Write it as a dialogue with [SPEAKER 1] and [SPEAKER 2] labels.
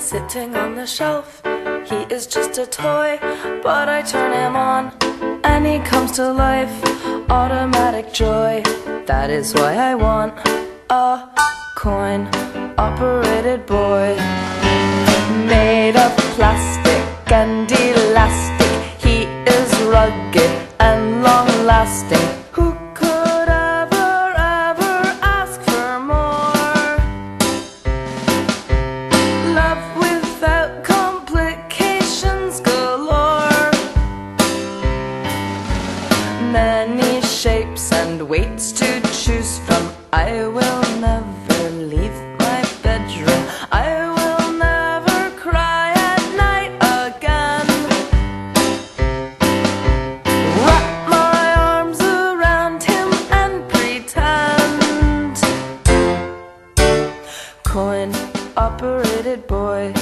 [SPEAKER 1] sitting on the shelf. He is just a toy, but I turn him on and he comes to life. Automatic joy, that is why I want a coin-operated boy. Made of plastic and elastic, he is rugged and long-lasting. Who could ever ask for more? Love without complications galore. Many shapes and weights to choose from. I will never leave my bedroom. I will never cry at night again. Wrap my arms around him and pretend. Coin-operated boy.